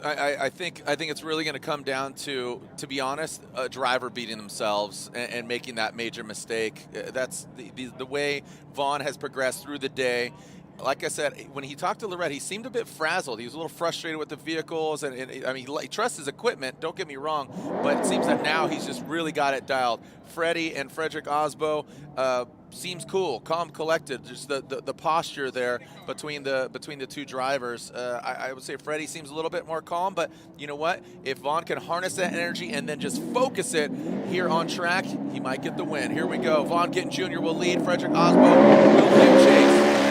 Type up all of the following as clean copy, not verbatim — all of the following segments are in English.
I think it's really going to come down to be honest, a driver beating themselves and making that major mistake. That's the way Vaughn has progressed through the day. Like I said, when he talked to Lorette, he seemed a bit frazzled. He was a little frustrated with the vehicles, and I mean, he trusts his equipment, don't get me wrong, but it seems that now he's just really got it dialed. Freddie and Fredric Aasbo seems cool, calm, collected. Just the posture there between the two drivers. I would say Freddie seems a little bit more calm, but you know what? If Vaughn can harness that energy and then just focus it here on track, he might get the win. Here we go. Vaughn Gittin Jr. will lead. Fredric Aasbo will give chase.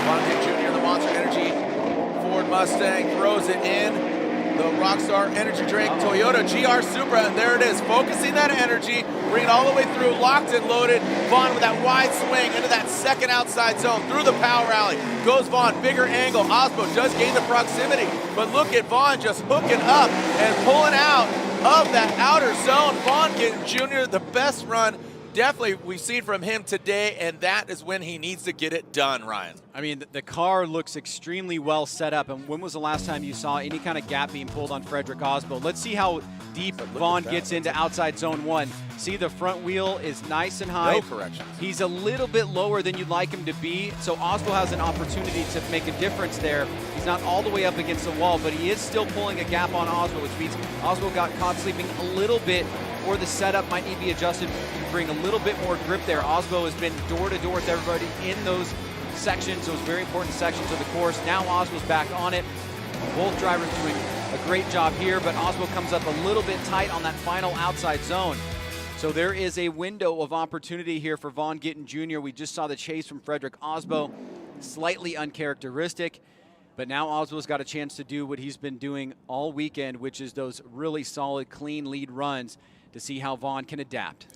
Vaughn Gittin Jr., the Monster Energy Ford Mustang, throws it in. The Rockstar Energy Drink Toyota GR Supra, and there it is, focusing that energy, bring it all the way through, locked and loaded. Vaughn with that wide swing into that second outside zone, through the power alley. Goes Vaughn, bigger angle. Aasbo does gain the proximity, but look at Vaughn just hooking up and pulling out of that outer zone. Vaughn Gittin Jr., the best run definitely we've seen from him today, and that is when he needs to get it done, Ryan. I mean, the car looks extremely well set up, and when was the last time you saw any kind of gap being pulled on Fredric Aasbo? Let's see how deep Vaughn gets into outside zone 1. See, the front wheel is nice and high. No corrections. He's a little bit lower than you'd like him to be, so Aasbo has an opportunity to make a difference there. He's not all the way up against the wall, but he is still pulling a gap on Aasbo, which means Aasbo got caught sleeping a little bit, or the setup might need to be adjusted to bring a little bit more grip there. Aasbo has been door-to-door with everybody in those sections, those very important sections of the course. Now Aasbo's back on it. Both drivers doing a great job here, but Aasbo comes up a little bit tight on that final outside zone. So there is a window of opportunity here for Vaughn Gittin Jr. We just saw the chase from Fredric Aasbo, slightly uncharacteristic, but now Aasbo's got a chance to do what he's been doing all weekend, which is those really solid, clean lead runs to see how Vaughn can adapt.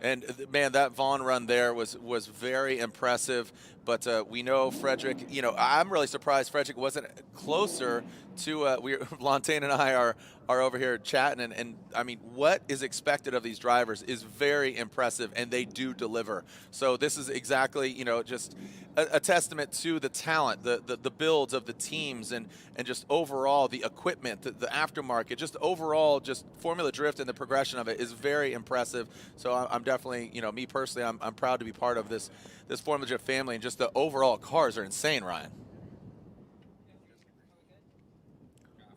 And man, that Vaughn run there was very impressive. But we know Fredric, you know, I'm really surprised Fredric wasn't closer to, Lantain and I are over here chatting, and I mean, what is expected of these drivers is very impressive, and they do deliver. So this is exactly, you know, just a testament to the talent, the builds of the teams, and just overall the equipment, the aftermarket, just overall just Formula Drift and the progression of it is very impressive. So I'm definitely, you know, me personally, I'm proud to be part of this Formula Drift family, and just the overall cars are insane, Ryan.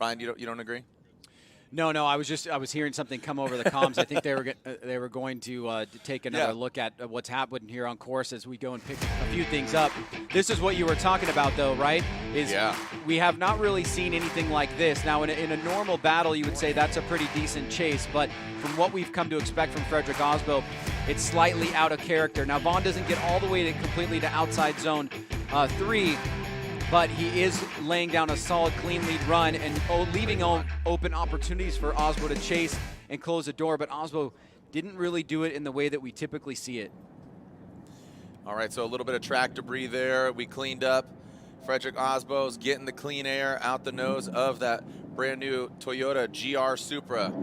Ryan, you don't agree? No, I was hearing something come over the comms. I think they were going to take another look at what's happening here on course as we go and pick a few things up. This is what you were talking about, though, right? We have not really seen anything like this. Now, in a normal battle, you would say that's a pretty decent chase, but from what we've come to expect from Fredric Aasbo, it's slightly out of character. Now, Vaughn doesn't get all the way completely to outside zone 3, but he is laying down a solid, clean lead run and leaving open opportunities for Aasbo to chase and close the door, but Aasbo didn't really do it in the way that we typically see it. All right, so a little bit of track debris there. We cleaned up. Fredric Aasbo's getting the clean air out the nose of that brand new Toyota GR Supra.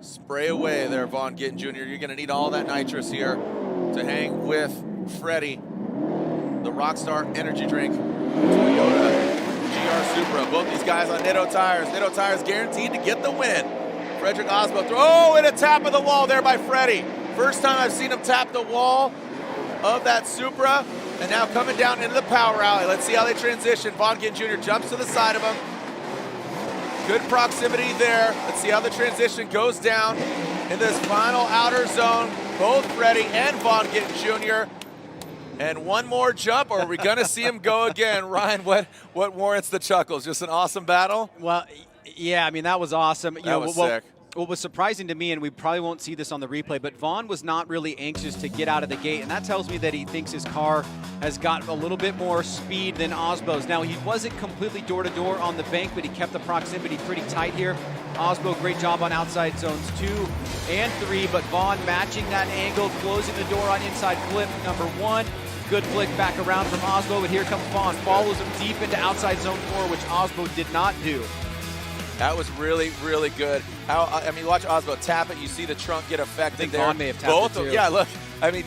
Spray away there, Vaughn Gittin Jr. You're going to need all that nitrous here to hang with Freddie. The Rockstar Energy Drink Toyota GR Supra. Both these guys on Nitto tires. Nitto tires guaranteed to get the win. Fredric Aasbo and a tap of the wall there by Freddie. First time I've seen him tap the wall of that Supra, and now coming down into the power alley. Let's see how they transition. Vaughn Gittin Jr. jumps to the side of him. Good proximity there. Let's see how the transition goes down in this final outer zone. Both Freddie and Vaughn Gittin Jr. And one more jump, or are we going to see him go again? Ryan, what warrants the chuckles? Just an awesome battle? Well, yeah, I mean, that was awesome. That was sick. What was surprising to me, and we probably won't see this on the replay, but Vaughn was not really anxious to get out of the gate, and that tells me that he thinks his car has got a little bit more speed than Aasbo's. Now, he wasn't completely door-to-door on the bank, but he kept the proximity pretty tight here. Aasbo, great job on outside zones 2 and 3, but Vaughn matching that angle, closing the door on inside flip number 1. Good flick back around from Aasbo, but here comes Vaughn. Follows him deep into outside zone 4, which Aasbo did not do. That was really, really good. I mean, watch Aasbo tap it. You see the trunk get affected. I think there. Vaughn may have tapped it too. Yeah, look. I mean,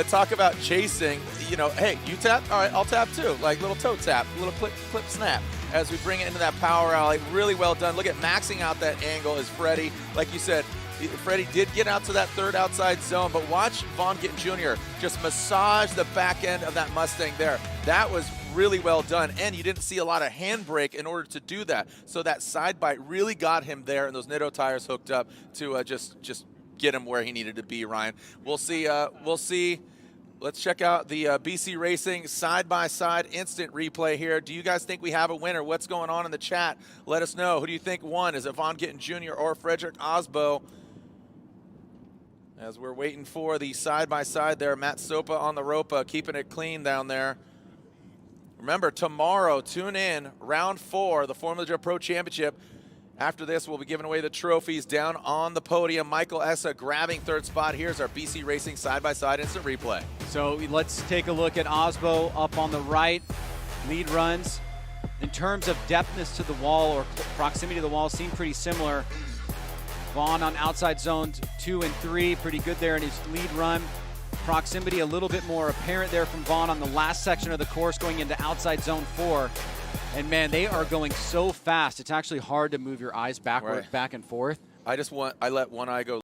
talk about chasing. You know, hey, you tap? All right, I'll tap too. Like little toe tap, little clip, snap. as we bring it into that power alley. Really well done. Look at maxing out that angle is Freddie. Like you said, Freddie did get out to that third outside zone, but watch Vaughn Gittin Jr. just massage the back end of that Mustang there. That was really well done, and you didn't see a lot of handbrake in order to do that. So that side bite really got him there, and those Nitto tires hooked up to just get him where he needed to be, Ryan. We'll see. Let's check out the BC Racing side-by-side instant replay here. Do you guys think we have a winner? What's going on in the chat? Let us know. Who do you think won? Is it Vaughn Gittin Jr. or Fredric Aasbo? As we're waiting for the side-by-side there, Matt Sopa on the ropa, keeping it clean down there. Remember, tomorrow, tune in, round 4, the Formula Drift Pro Championship. After this, we'll be giving away the trophies down on the podium. Michael Essa grabbing 3rd spot. Here's our BC Racing side-by-side instant replay. So let's take a look at Aasbo up on the right. Lead runs. In terms of depthness to the wall or proximity to the wall, seem pretty similar. Vaughn on outside zones 2 and 3, pretty good there in his lead run. Proximity a little bit more apparent there from Vaughn on the last section of the course going into outside zone 4. And man, they are going so fast, it's actually hard to move your eyes backward, back and forth. I let one eye go